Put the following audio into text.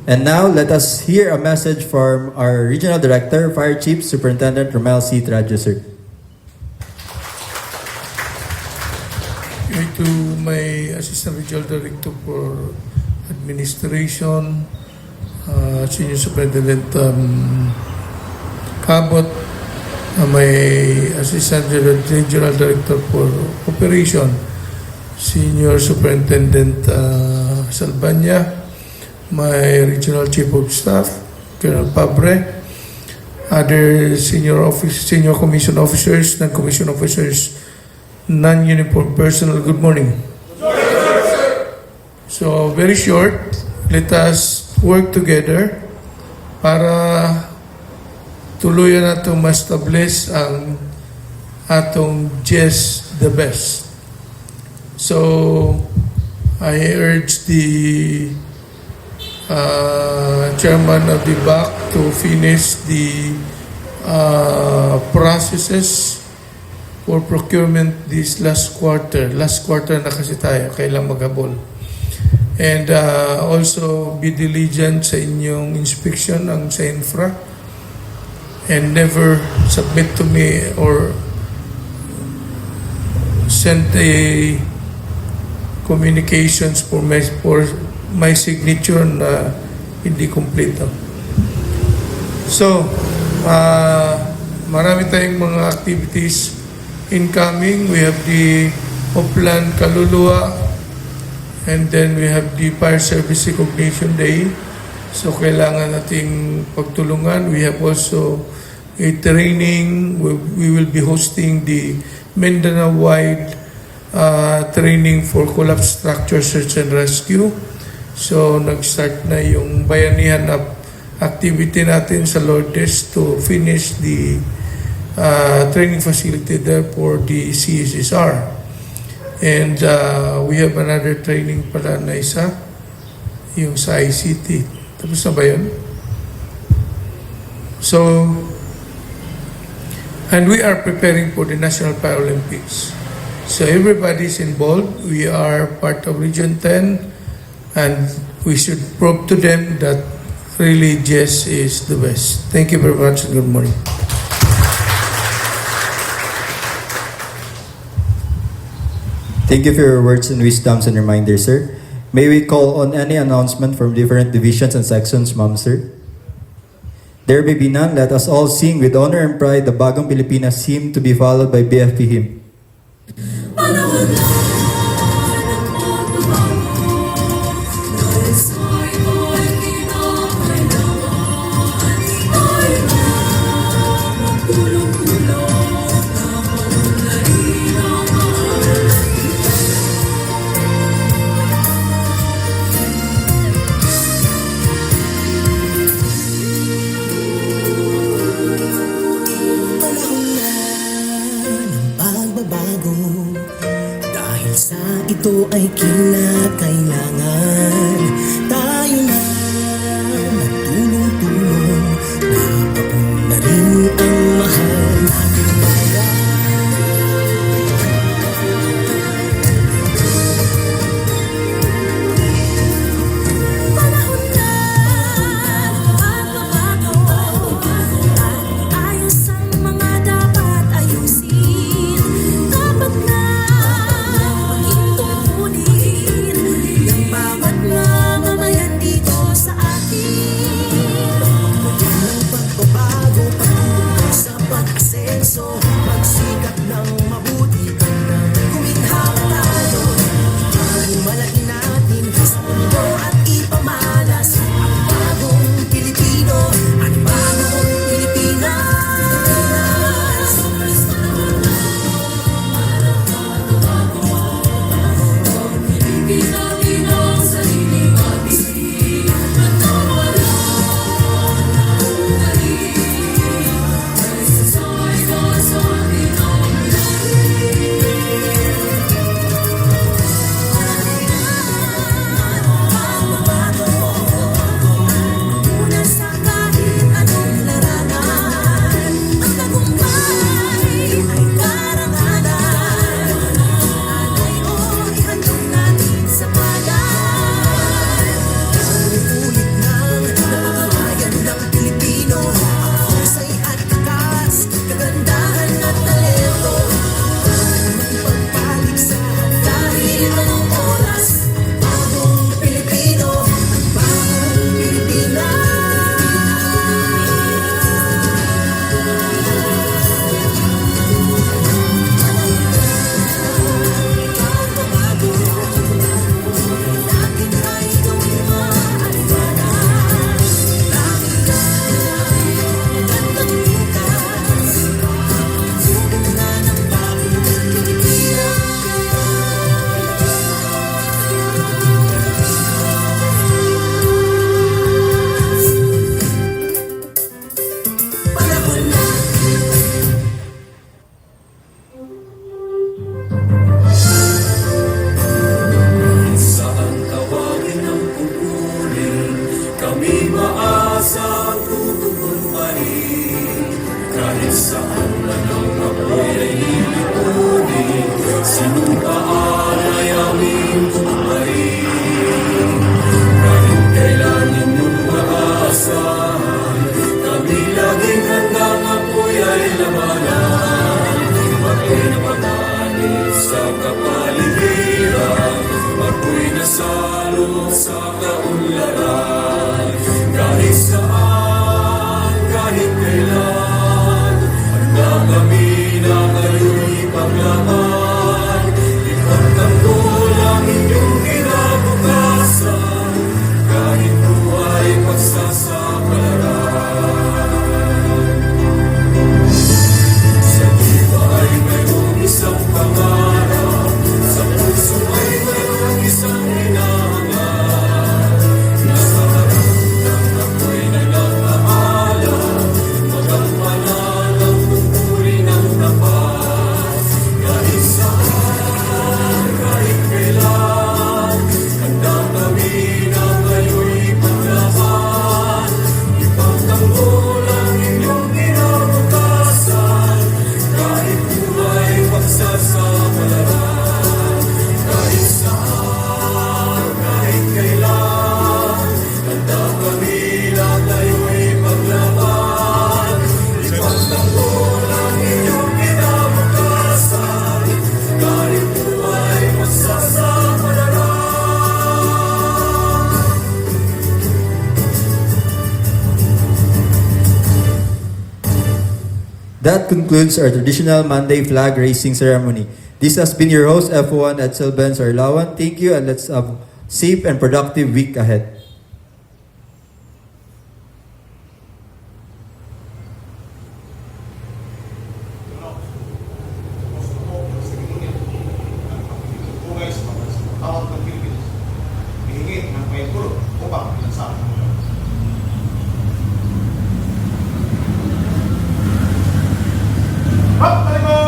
And now, let us hear a message from our Regional Director, Fire Chief Superintendent Romel C. Tradio, sir. To my Assistant Regional Director for Administration, Senior Superintendent Cabot, my Assistant Regional Director for Operation, Senior Superintendent Salbanya, my Regional Chief of Staff, Colonel Pabre, other senior commission officers, non-commission officers, non-uniform personnel, good morning. So, very short, let us work together para tuluyan natong ma-establish ang atong just the best. So, I urge the chairman of the BAC to finish the processes for procurement this last quarter. Last quarter na kasi tayo, kailang maghabol. And also be diligent sa inyong inspection ng sa infra. And never submit to me or send a communications for my signature na hindi kompleto. So, marami tayong mga activities incoming. We have the Oplan Kaluluwa, and then we have the Fire Service Recognition Day. So kailangan nating pagtulungan. We have also a training. We will be hosting the Mindanao-wide training for collapse structure search and rescue. So nag-start na yung bayanihan na activity natin sa Lourdes to finish the training facility there for the CSSR. And we have another training pala na isa, yung sa ICT. Tapos na ba yun? So, and we are preparing for the National Paralympics. So everybody's involved. We are part of Region 10, and we should prove to them that really Jess is the best. Thank you very much and good morning. Thank you for your words and wisdoms and reminders, sir. May we call on any announcement from different divisions and sections, ma'am, sir? There may be none. Let us all sing with honor and pride the Bagong Pilipinas hymn to be followed by BFP hymn. Ito ay kinakailangan. Tayo na magtulong-tulong, napapunlarin ang mahal nating bayan. Panahon na magbabago, ayos ang mga dapat ayusin. Dapat na ng bawat That concludes our traditional Monday flag raising ceremony. This has been your host, F1 at Silvan Sarlawan. Thank you and let's have a safe and productive week ahead. Tawag ng Pilipinas. Hihingi ng pahintulot upang pinansahan ng mga. Hop! Talikod!